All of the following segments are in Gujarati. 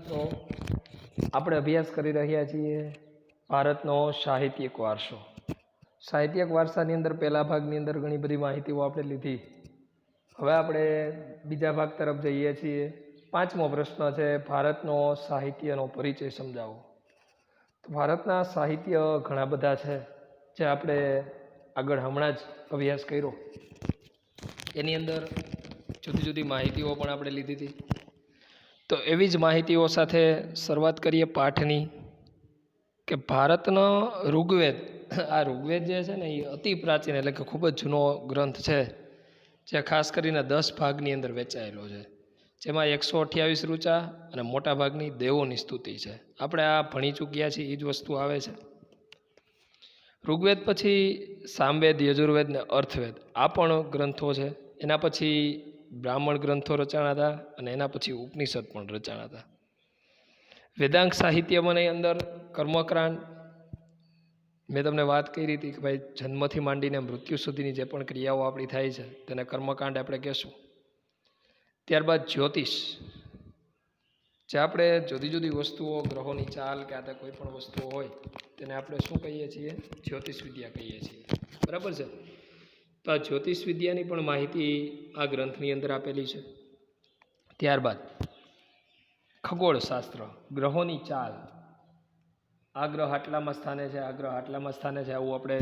મિત્રો આપણે અભ્યાસ કરી રહ્યા છીએ ભારતનો સાહિત્યિક વારસો. સાહિત્યિક વારસાની અંદર પહેલા ભાગની અંદર ઘણી બધી માહિતીઓ આપણે લીધી. હવે આપણે બીજા ભાગ તરફ જઈએ છીએ. 5મો પ્રશ્ન છે, ભારતનો સાહિત્યનો પરિચય સમજાવો. તો ભારતના સાહિત્ય ઘણા બધા છે જે આપણે આગળ હમણાં જ અભ્યાસ કર્યો. એની અંદર જુદી જુદી માહિતીઓ પણ આપણે લીધી હતી. તો એવી જ માહિતીઓ સાથે શરૂઆત કરીએ પાઠની કે ભારતનો ઋગ્વેદ, આ ઋગ્વેદ જે છે ને એ અતિ પ્રાચીન એટલે કે ખૂબ જ જૂનો ગ્રંથ છે, જે ખાસ કરીને 10 ભાગની અંદર વહેંચાયેલો છે, જેમાં 128 ઋચા અને મોટા ભાગની દેવોની સ્તુતિ છે. આપણે આ ભણી ચૂક્યા છીએ, એ જ વસ્તુ આવે છે. ઋગ્વેદ પછી સામવેદ, યજુર્વેદ ને અર્થવેદ આ પણ ગ્રંથો છે. એના પછી બ્રાહ્મણ ગ્રંથો રચાણા હતા અને એના પછી ઉપનિષદ પણ રચાણા હતા. વેદાંગ સાહિત્યમાંની અંદર કર્મકાંડ, મેં તમને વાત કરી હતી કે ભાઈ જન્મથી માંડીને મૃત્યુ સુધીની જે પણ ક્રિયાઓ આપણી થાય છે તેને કર્મકાંડ આપણે કહેશું. ત્યારબાદ જ્યોતિષ, જે આપણે જુદી જુદી વસ્તુઓ, ગ્રહોની ચાલ કે આ કોઈ પણ વસ્તુઓ હોય તેને આપણે શું કહીએ છીએ? જ્યોતિષ વિદ્યા કહીએ છીએ. બરાબર છે. તો આ જ્યોતિષ વિદ્યાની પણ માહિતી આ ગ્રંથની અંદર આપેલી છે. ત્યારબાદ ખગોળશાસ્ત્ર, ગ્રહોની ચાલ, આ ગ્રહ આટલામાં સ્થાને છે, આ ગ્રહ આટલામાં સ્થાને છે, આવું આપણે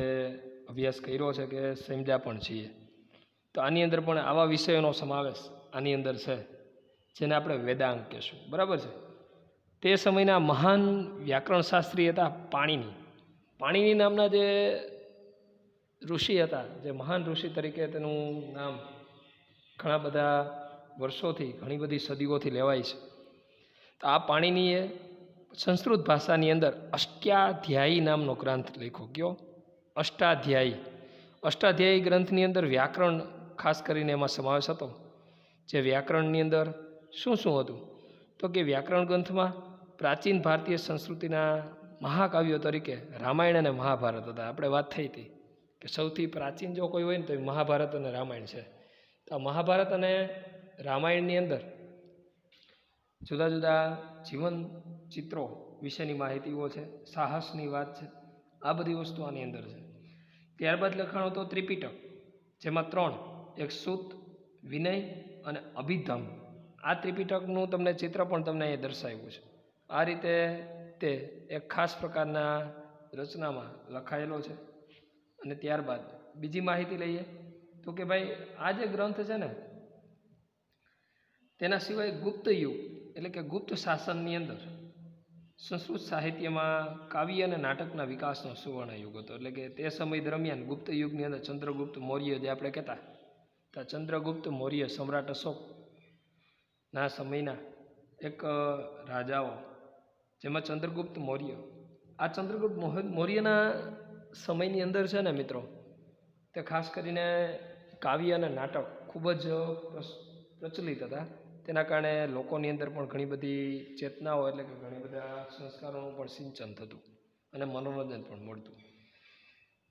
અભ્યાસ કર્યો છે કે સમજ્યા પણ છીએ. તો આની અંદર પણ આવા વિષયોનો સમાવેશ આની અંદર છે, જેને આપણે વેદાંગ કહેશું. બરાબર છે. તે સમયના મહાન વ્યાકરણ શાસ્ત્રી હતા પાણિની. પાણિની નામના જે ઋષિ હતા, જે મહાન ઋષિ તરીકે તેનું નામ ઘણા બધા વર્ષોથી, ઘણી બધી સદીઓથી લેવાય છે. તો આ પાણિનીએ સંસ્કૃત ભાષાની અંદર અષ્ટાધ્યાયી નામનો ગ્રંથ લખ્યો. કયો? અષ્ટાધ્યાયી. અષ્ટાધ્યાયી ગ્રંથની અંદર વ્યાકરણ ખાસ કરીને એમાં સમાવેશ હતો. જે વ્યાકરણની અંદર શું શું હતું? તો કે વ્યાકરણ ગ્રંથમાં પ્રાચીન ભારતીય સંસ્કૃતિના મહાકાવ્યો તરીકે રામાયણ અને મહાભારત હતા. આપણે વાત થઈ હતી કે સૌથી પ્રાચીન જો કોઈ હોય ને તો મહાભારત અને રામાયણ છે. તો મહાભારત અને રામાયણની અંદર જુદા જુદા જીવન ચિત્રો વિશેની માહિતીઓ છે, સાહસની વાત છે, આ બધી વસ્તુ આની અંદર છે. ત્યારબાદ લખાણો તો ત્રિપિટક, જેમાં 3, એક સૂત, વિનય અને અભિધમ. આ ત્રિપિટકનું તમને ચિત્ર પણ તમને અહીંયા દર્શાવ્યું છે. આ રીતે તે એક ખાસ પ્રકારના રચનામાં લખાયેલો છે. અને ત્યારબાદ બીજી માહિતી લઈએ તો કે ભાઈ આ જે ગ્રંથ છે ને, તેના સિવાય ગુપ્ત યુગ એટલે કે ગુપ્ત શાસનની અંદર સંસ્કૃત સાહિત્યમાં કાવ્ય અને નાટકના વિકાસનો સુવર્ણ યુગ હતો. એટલે કે તે સમય દરમિયાન ગુપ્ત યુગની અંદર ચંદ્રગુપ્ત મૌર્ય જે આપણે કહેતા, તો ચંદ્રગુપ્ત મૌર્ય સમ્રાટ અશોકના સમયના એક રાજાઓ, જેમાં ચંદ્રગુપ્ત મૌર્ય, આ ચંદ્રગુપ્ત મૌર્યના સમયની અંદર છે ને મિત્રો, તે ખાસ કરીને કાવ્ય અને નાટક ખૂબ જ પ્રચલિત હતા. તેના કારણે લોકોની અંદર પણ ઘણી બધી ચેતનાઓ એટલે કે ઘણી બધા સંસ્કારોનું પણ સિંચન થતું અને મનોરંજન પણ મળતું.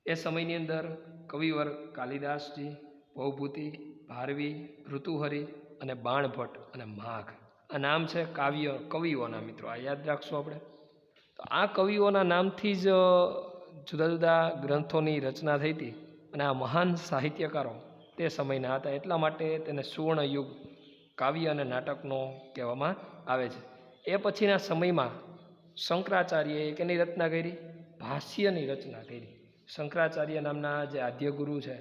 એ સમયની અંદર કવિવર કાલિદાસજી, ભવભૂતિ, ભારવી, ઋતુહરિ અને બાણભટ્ટ અને માઘ, આ નામ છે કવિઓના. મિત્રો આ યાદ રાખશું આપણે. તો આ કવિઓના નામથી જ જુદા જુદા ગ્રંથોની રચના થઈ હતી. અને આ મહાન સાહિત્યકારો તે સમયના હતા, એટલા માટે તેને સુવર્ણ યુગ કાવ્ય અને નાટકનો કહેવામાં આવે છે. એ પછીના સમયમાં શંકરાચાર્યએ કેની રચના કરી? ભાષ્યની રચના કરી. શંકરાચાર્ય નામના જે આદ્યગુરુ છે,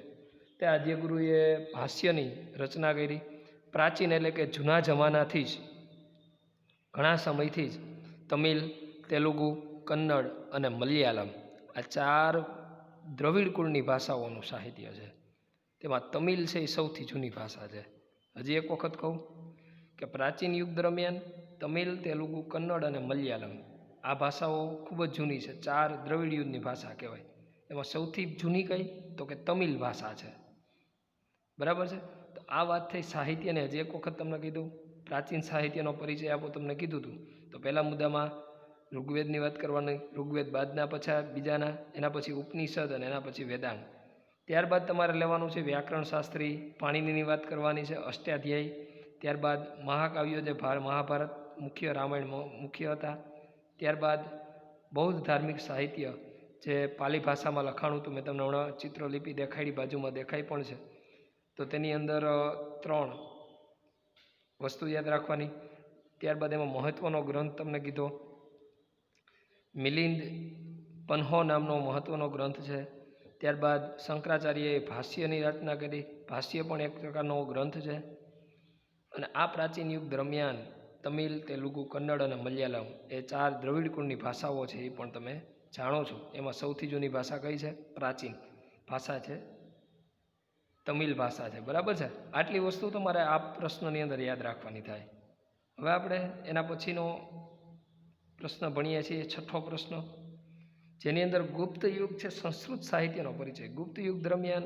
તે આદ્યગુરુએ ભાષ્યની રચના કરી. પ્રાચીન એટલે કે જૂના જમાનાથી જ, ઘણા સમયથી જ તમિલ, તેલુગુ, કન્નડ અને મલયાલમ, આ 4 દ્રવિડ કુળની ભાષાઓનું સાહિત્ય છે. તેમાં તમિલ છે એ સૌથી જૂની ભાષા છે. હજી એક વખત કહું કે પ્રાચીન યુગ દરમિયાન તમિલ, તેલુગુ, કન્નડ અને મલયાલમ આ ભાષાઓ ખૂબ જ જૂની છે. 4 દ્રવિડ યુગની ભાષા કહેવાય. એમાં સૌથી જૂની કઈ? તો કે તમિલ ભાષા છે. બરાબર છે. તો આ વાત થઈ સાહિત્યને. હજી એક વખત તમને કીધું, પ્રાચીન સાહિત્યનો પરિચય આપો તમને કીધું હતું. તો પહેલા મુદ્દામાં ઋગ્વેદની વાત કરવાની, ઋગ્વેદ બાદના પછા બીજાના, એના પછી ઉપનિષદ અને એના પછી વેદાંગ. ત્યારબાદ તમારે લેવાનું છે વ્યાકરણ શાસ્ત્રી પાણિનીની વાત કરવાની છે, અષ્ટાધ્યાયી. ત્યારબાદ મહાકાવ્યો જે મહાભારત, મુખ્ય રામાયણ મુખ્ય હતા. ત્યારબાદ બૌદ્ધ ધાર્મિક સાહિત્ય જે પાલી ભાષામાં લખાણું હતું, મેં તમને હમણાં ચિત્રલિપિ દેખાડી, બાજુમાં દેખાઈ પણ છે. તો તેની અંદર 3 વસ્તુ યાદ રાખવાની. ત્યારબાદ એમાં મહત્ત્વનો ગ્રંથ તમને કીધો મિલિંદ પન્હો નામનો મહત્ત્વનો ગ્રંથ છે. ત્યારબાદ શંકરાચાર્યએ ભાષ્યની રચના કરી, ભાષ્ય પણ એક પ્રકારનો ગ્રંથ છે. અને આ પ્રાચીન યુગ દરમિયાન તમિલ, તેલુગુ, કન્નડ અને મલયાલમ એ 4 દ્રવિડ કુળની ભાષાઓ છે, એ પણ તમે જાણો છો. એમાં સૌથી જૂની ભાષા કઈ છે? પ્રાચીન ભાષા છે તમિલ ભાષા છે, બરાબર છે. આટલી વસ્તુ તમારે આ પ્રશ્નની અંદર યાદ રાખવાની થાય. હવે આપણે એના પછીનો પ્રશ્ન ભણીએ છીએ, 6થો પ્રશ્ન, જેની અંદર ગુપ્ત યુગ છે સંસ્કૃત સાહિત્યનો પરિચય. ગુપ્ત યુગ દરમિયાન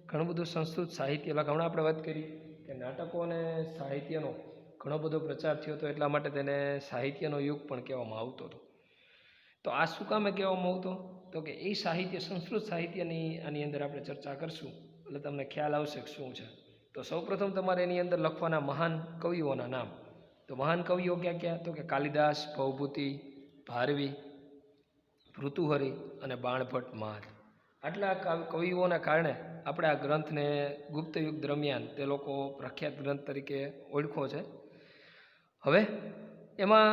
ઘણું બધું સંસ્કૃત સાહિત્ય હમણાં આપણે વાત કરી કે નાટકો અને સાહિત્યનો ઘણો બધો પ્રચાર થયો હતો, એટલા માટે તેને સાહિત્યનો યુગ પણ કહેવામાં આવતો હતો. તો આ શું કામે કહેવામાં આવતો? તો કે એ સાહિત્ય, સંસ્કૃત સાહિત્યની આની અંદર આપણે ચર્ચા કરશું એટલે તમને ખ્યાલ આવશે કે શું છે. તો સૌપ્રથમ તમારે એની અંદર લખવાના મહાન કવિઓના નામ. તો મહાન કવિઓ ક્યાં ક્યાં? તો કે કાલિદાસ, ભવભૂતિ, ભારવી, ભૃતુહરિ અને બાણભટ્ટ મહાર. આટલા કવિઓના કારણે આપણે આ ગ્રંથને ગુપ્ત યુગ દરમિયાન તે લોકો પ્રખ્યાત ગ્રંથ તરીકે ઓળખો છે. હવે એમાં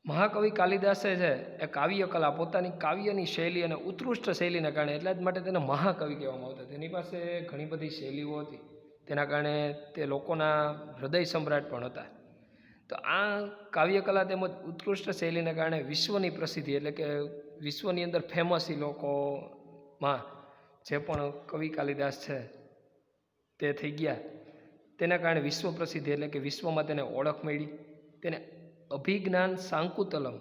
મહાકવિ કાલિદાસે છે એ કાવ્ય કલા, પોતાની કાવ્યની શૈલી અને ઉત્કૃષ્ટ શૈલીને કારણે, એટલા જ માટે તેને મહાકવિ કહેવામાં આવતા. તેની પાસે ઘણી બધી શૈલીઓ હતી, તેના કારણે તે લોકોના હૃદય સમ્રાટ પણ હતા. તો આ કાવ્યકલા તેમજ ઉત્કૃષ્ટ શૈલીને કારણે વિશ્વની પ્રસિદ્ધિ, એટલે કે વિશ્વની અંદર ફેમસ એ લોકોમાં જે પણ કવિ કાલિદાસ છે તે થઈ ગયા. તેના કારણે વિશ્વ પ્રસિદ્ધિ, એટલે કે વિશ્વમાં તેને ઓળખ મળી. તેને અભિજ્ઞાન શાંકુતલમ,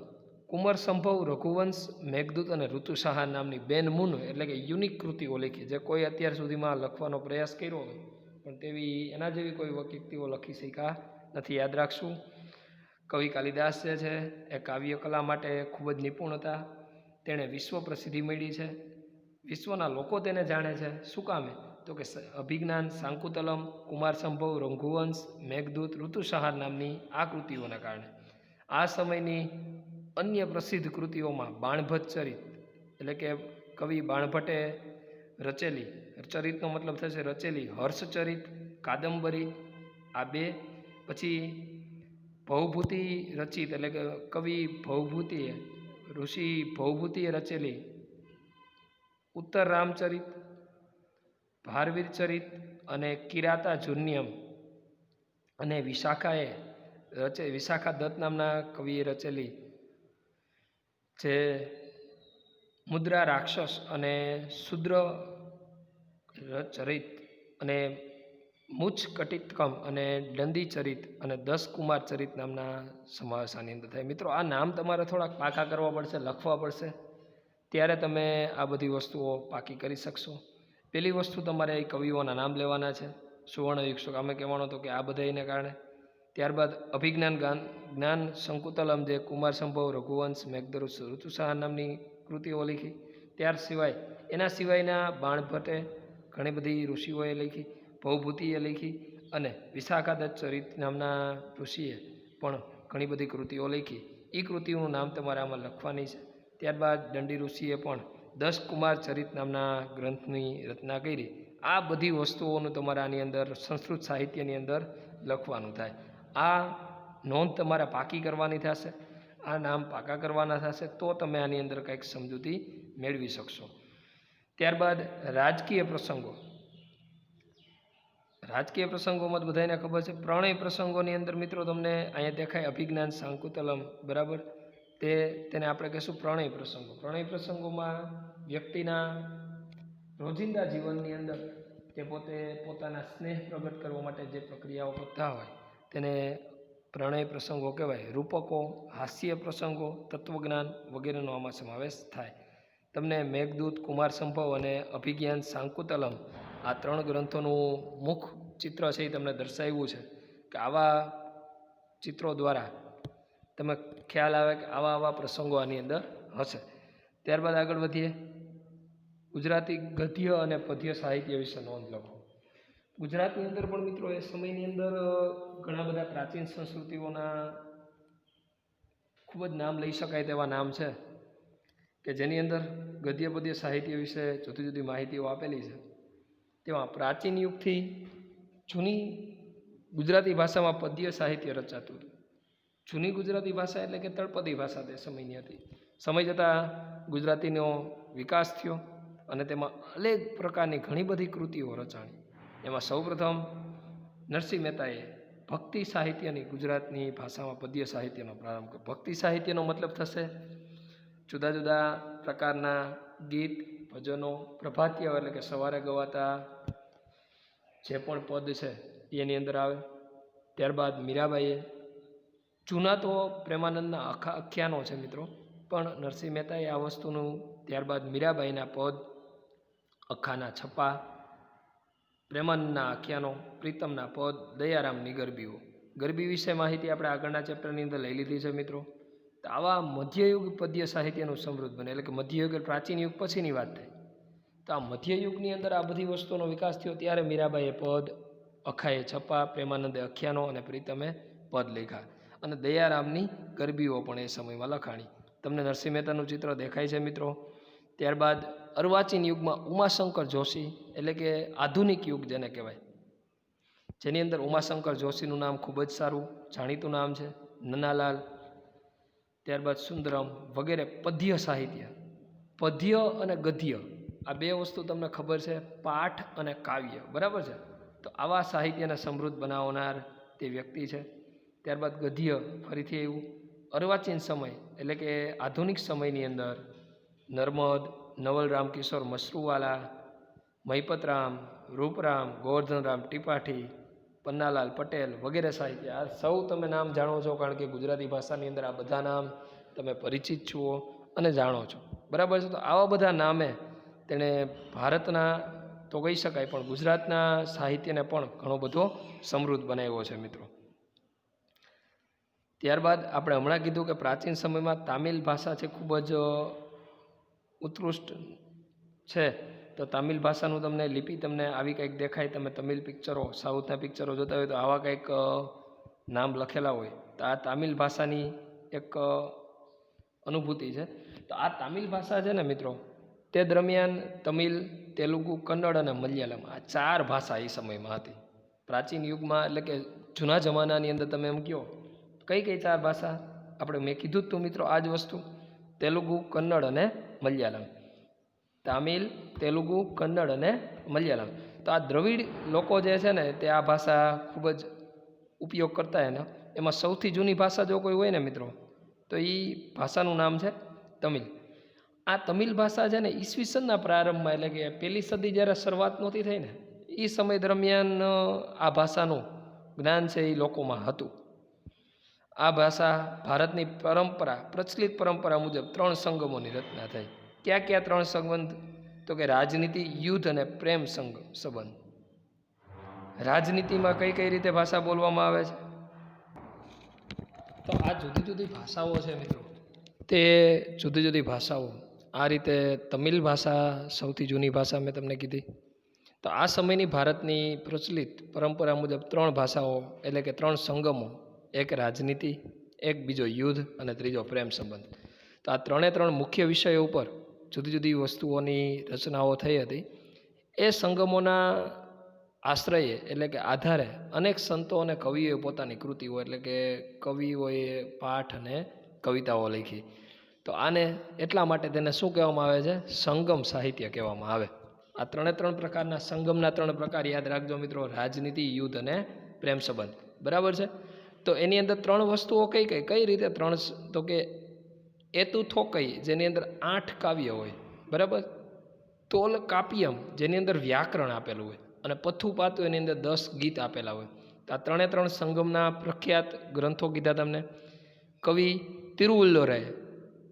કુમાર સંભવ, રઘુવંશ, મેઘદૂત અને ઋતુસાહા નામની બેનમૂન, એટલે કે યુનિક કૃતિઓ લખી, જે કોઈ અત્યાર સુધીમાં લખવાનો પ્રયાસ કર્યો હોય પણ તેવી એના જેવી કોઈ વ્યક્તિઓ લખી શક્યા નથી. યાદ રાખશું, કવિ કાલિદાસ જે છે એ કાવ્યકલા માટે ખૂબ જ નિપુણ હતા. તેણે વિશ્વ પ્રસિદ્ધિ મળી છે, વિશ્વના લોકો તેને જાણે છે. શું કામે? તો કે અભિજ્ઞાન શાંકુતલમ, કુમાર સંભવ, રઘુવંશ, મેઘદૂત, ઋતુસંહાર નામની આ કૃતિઓના કારણે. આ સમયની અન્ય પ્રસિદ્ધ કૃતિઓમાં બાણભટ્ટ ચરિત, એટલે કે કવિ બાણભટ્ટે રચેલી, ચરિતનો મતલબ થશે રચેલી, હર્ષચરિત, કાદંબરી, આ 2. પછી ભવભૂતિ રચિત, એટલે કે કવિ ભવભૂતિએ, ઋષિ ભવભૂતિએ રચેલી ઉત્તર રામચરિત, ભારવીર ચરિત અને કિરાતા જુન્યમ, અને વિશાખા દત્ત નામના કવિએ રચેલી જે મુદ્રા રાક્ષસ અને શુદ્ર ચરિત અને મુચ કટિતકમ અને દંડી ચરિત અને 10 કુમાર ચરિત નામના સમાવેશ આની અંદર થાય. મિત્રો, આ નામ તમારે થોડાક પાકા કરવા પડશે, લખવા પડશે, ત્યારે તમે આ બધી વસ્તુઓ પાકી કરી શકશો. પહેલી વસ્તુ, તમારે એ કવિઓના નામ લેવાના છે. સુવર્ણયુગ શું કામે કહેવાનો? તો કે આ બધાને કારણે. ત્યારબાદ અભિજ્ઞાન જ્ઞાન શંકુતલમ, જે કુમાર સંભવ, રઘુવંશ, મેઘદૂત, ઋતુસાહા નામની કૃતિઓ લખી. ત્યાર સિવાય એના સિવાયના બાણભટ્ટે ઘણી બધી ઋષિઓએ લખી, ભવભૂતિએ લખી અને વિશાખા દત્ત ચરિત નામના ઋષિએ પણ ઘણી બધી કૃતિઓ લખી. એ કૃતિઓનું નામ તમારે આમાં લખવાની છે. ત્યારબાદ દંડી ઋષિએ પણ 10 કુમાર ચરિત નામના ગ્રંથની રચના કરી. આ બધી વસ્તુઓનું તમારે આની અંદર સંસ્કૃત સાહિત્યની અંદર લખવાનું થાય. આ નોંધ તમારે પાકી કરવાની થશે, આ નામ પાકા કરવાના થશે, તો તમે આની અંદર કંઈક સમજૂતી મેળવી શકશો. ત્યારબાદ રાજકીય પ્રસંગો. રાજકીય પ્રસંગોમાં બધાને ખબર છે. પ્રણય પ્રસંગોની અંદર મિત્રો તમને અહીંયા દેખાય અભિજ્ઞાન શાંકુતલમ, બરાબર, તેને આપણે કહીશું પ્રણય પ્રસંગો. પ્રણય પ્રસંગોમાં વ્યક્તિના રોજિંદા જીવનની અંદર તે પોતે પોતાના સ્નેહ પ્રગટ કરવા માટે જે પ્રક્રિયાઓ કરતા હોય તેને પ્રણય પ્રસંગો કહેવાય. રૂપકો, હાસ્ય પ્રસંગો, તત્વજ્ઞાન વગેરેનો આમાં સમાવેશ થાય. તમને મેઘદૂત, કુમાર સંભવ અને અભિજ્ઞાન શાંકુતલમ આ 3 ગ્રંથોનું મુખ ચિત્ર છે એ તમને દર્શાવ્યું છે કે આવા ચિત્રો દ્વારા તમે ખ્યાલ આવે કે આવા પ્રસંગો આની અંદર હશે. ત્યારબાદ આગળ વધીએ. ગુજરાતી ગદ્ય અને પદ્ય સાહિત્ય વિશે નોંધ લખો. ગુજરાતની અંદર પણ મિત્રો એ સમયની અંદર ઘણા બધા પ્રાચીન સંસ્કૃતિઓના ખૂબ જ નામ લઈ શકાય તેવા નામ છે કે જેની અંદર ગદ્ય પદ્ય સાહિત્ય વિશે જુદી જુદી માહિતીઓ આપેલી છે. તેમાં પ્રાચીન યુગથી જૂની ગુજરાતી ભાષામાં પદ્ય સાહિત્ય રચાતું હતું. જૂની ગુજરાતી ભાષા એટલે કે તળપદી ભાષા તે સમયની હતી. સમય જતાં ગુજરાતીનો વિકાસ થયો અને તેમાં અનેક પ્રકારની ઘણી બધી કૃતિઓ રચાણી. એમાં સૌપ્રથમ નરસિંહ મહેતાએ ભક્તિ સાહિત્યની ગુજરાતની ભાષામાં પદ્ય સાહિત્યનો પ્રારંભ કર્યો. ભક્તિ સાહિત્યનો મતલબ થશે જુદા જુદા પ્રકારના ગીત, ભજનો, પ્રભાતિય એટલે કે સવારે ગવાતા જે પણ પદ છે એની અંદર આવે. ત્યારબાદ મીરાબાઈએ જૂના તો પ્રેમાનંદના આખ્યાનો છે મિત્રો, પણ નરસિંહ મહેતાએ આ વસ્તુનું ત્યારબાદ મીરાબાઈના પદ, અખાના છપ્પા, પ્રેમાનંદના આખ્યાનો, પ્રીતમના પદ, દયારામની ગરબીઓ. ગરબી વિશે માહિતી આપણે આગળના ચેપ્ટરની અંદર લઈ લીધી છે મિત્રો. તો આવા મધ્યયુગ પદ્ય સાહિત્યનું સમૃદ્ધ બને, એટલે કે મધ્યયુગ પ્રાચીન યુગ પછીની વાત થાય. તો આ મધ્યયુગની અંદર આ બધી વસ્તુનો વિકાસ થયો ત્યારે મીરાબાઈએ પદ, અખાએ છપ્પા, પ્રેમાનંદે આખ્યાનો અને પ્રીતમે પદ લખ્યા. અને દયારામની ગરબીઓ પણ એ સમયમાં લખાણી. તમને નરસિંહ મહેતાનું ચિત્ર દેખાય છે મિત્રો. ત્યારબાદ અર્વાચીન યુગમાં ઉમાશંકર જોશી, એટલે કે આધુનિક યુગ જેને કહેવાય, જેની અંદર ઉમાશંકર જોશીનું નામ ખૂબ જ સારું જાણીતું નામ છે, નનાલાલ, ત્યારબાદ સુંદરમ વગેરે પદ્ય સાહિત્ય. પદ્ય અને ગદ્ય આ બે વસ્તુ તમને ખબર છે, પાઠ અને કાવ્ય, બરાબર છે. તો આવા સાહિત્યને સમૃદ્ધ બનાવનાર તે વ્યક્તિ છે. ત્યારબાદ ગદ્ય ફરીથી એવું અર્વાચીન સમય એટલે કે આધુનિક સમયની અંદર નર્મદ, નવલરામ કિશોર મશરૂવાલા, મહિપતરામ, રૂપરામ, ગોવર્ધનરામ ત્રિપાઠી, પન્નાલાલ પટેલ વગેરે સાહિત્ય. આ સૌ તમે નામ જાણો છો, કારણ કે ગુજરાતી ભાષાની અંદર આ બધા નામ તમે પરિચિત છો અને જાણો છો, બરાબર છે. તો આવા બધા નામે તેણે ભારતના તો કહી શકાય પણ ગુજરાતના સાહિત્યને પણ ઘણો બધો સમૃદ્ધ બનાવ્યો છે મિત્રો. ત્યારબાદ આપણે હમણાં કીધું કે પ્રાચીન સમયમાં તામિલ ભાષા છે ખૂબ જ ઉત્કૃષ્ટ છે. તો તામિલ ભાષાનું તમને લિપિ તમને આવી કંઈક દેખાય, તમે તમિલ પિક્ચરો, સાઉથના પિક્ચરો જોતા હોય તો આવા કંઈક નામ લખેલા હોય, તો આ તામિલ ભાષાની એક અનુભૂતિ છે. તો આ તામિલ ભાષા છે ને મિત્રો, તે દરમિયાન તમિલ, તેલુગુ, કન્નડ અને મલયાલમ આ 4 ભાષા એ સમયમાં હતી પ્રાચીન યુગમાં. એટલે કે જૂના જમાનાની અંદર તમે એમ કહો કઈ 4 ભાષા? આપણે મેં કીધું જ તું મિત્રો આ જ વસ્તુ, તેલુગુ, કન્નડ અને મલયાલમ. તામિલ, તેલુગુ, કન્નડ અને મલયાલમ. તો આ દ્રવિડ લોકો જે છે ને તે આ ભાષા ખૂબ જ ઉપયોગ કરતા. એમાં સૌથી જૂની ભાષા જો કોઈ હોય ને મિત્રો તો એ ભાષાનું નામ છે તમિલ. આ તમિલ ભાષા છે ને ઈસવીસનના પ્રારંભમાં, એટલે કે 1લી સદી જ્યારે શરૂઆત નહોતી થઈ ને એ સમય દરમિયાન આ ભાષાનું જ્ઞાન છે એ લોકોમાં હતું. આ ભાષા ભારતની પરંપરા, પ્રચલિત પરંપરા મુજબ 3 સંગમોની રચના થઈ. ક્યાં ક્યાં 3 સંબંધ? તો કે રાજનીતિ, યુદ્ધ અને પ્રેમ સંબંધ. રાજનીતિમાં કઈ કઈ રીતે ભાષા બોલવામાં આવે છે? તો આ જુદી જુદી ભાષાઓ છે મિત્રો, તે જુદી જુદી ભાષાઓ આ રીતે તમિલ ભાષા સૌથી જૂની ભાષા મેં તમને કીધી. તો આ સમયની ભારતની પ્રચલિત પરંપરા મુજબ 3 ભાષાઓ એટલે કે 3 સંગમો, એક રાજનીતિ, એક બીજો યુદ્ધ અને ત્રીજો પ્રેમ સંબંધ. તો આ 3 મુખ્ય વિષયો ઉપર જુદી જુદી વસ્તુઓની રચનાઓ થઈ હતી. એ સંગમોના આશ્રયે એટલે કે આધારે અનેક સંતો અને કવિઓએ પોતાની કૃતિઓ એટલે કે કવિઓએ પાઠ અને કવિતાઓ લખી. તો આને એટલા માટે તેને શું કહેવામાં આવે છે? સંગમ સાહિત્ય કહેવામાં આવે. આ 3 પ્રકારના સંગમના 3 પ્રકાર યાદ રાખજો મિત્રો, રાજનીતિ, યુદ્ધ અને પ્રેમ સંબંધ, બરાબર છે. તો એની અંદર 3 વસ્તુઓ કઈ રીતે 3? તો કે એતુ થોકઈ જેની અંદર 8 કાવ્ય હોય, બરાબર. તોલ કાપ્યમ જેની અંદર વ્યાકરણ આપેલું હોય, અને પથ્થુ પાતું એની અંદર 10 ગીત આપેલા હોય. તો આ 3 સંગમના પ્રખ્યાત ગ્રંથો કીધા તમને. કવિ તિરુવલ્લુવરાયે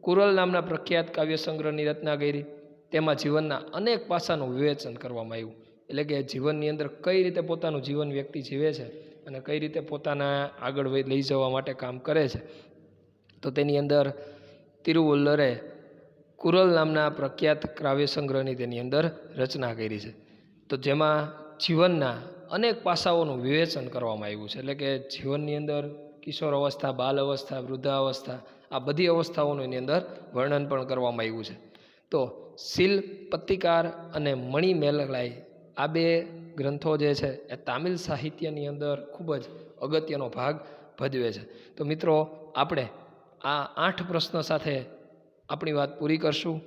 કુરલ નામના પ્રખ્યાત કાવ્ય સંગ્રહની રચના કરી. તેમાં જીવનના અનેક પાસાનું વિવેચન કરવામાં આવ્યું, એટલે કે જીવનની અંદર કઈ રીતે પોતાનું જીવન વ્યક્તિ જીવે છે અને કઈ રીતે પોતાના આગળ લઈ જવા માટે કામ કરે છે. તો તેની અંદર તિરુવલ્લુવરે કુરલ નામના પ્રખ્યાત કાવ્ય સંગ્રહની તેની અંદર રચના કરી છે. તો જેમાં જીવનના અનેક પાસાઓનું વિવેચન કરવામાં આવ્યું છે. એટલે કે જીવનની અંદર કિશોર અવસ્થા, બાલ અવસ્થા, વૃદ્ધાવસ્થા, આ બધી અવસ્થાઓનું એની અંદર વર્ણન પણ કરવામાં આવ્યું છે. તો શીલ પત્તિકાર અને મણિ મેલલાઈ આ બે ગ્રંથો જે છે એ તામિલ સાહિત્યની અંદર ખૂબ જ અગત્યનો ભાગ ભજવે છે. તો મિત્રો આપણે આ 8 પ્રશ્ન સાથે આપણી વાત પૂરી કરશું.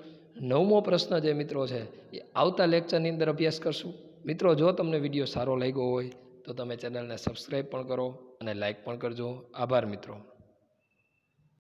9મો પ્રશ્ન જે મિત્રો છે એ આવતા લેક્ચરની અંદર અભ્યાસ કરશું. મિત્રો જો તમને વિડીયો સારો લાગ્યો હોય તો તમે ચેનલને સબસ્ક્રાઈબ પણ કરો અને લાઈક પણ કરજો. આભાર મિત્રો.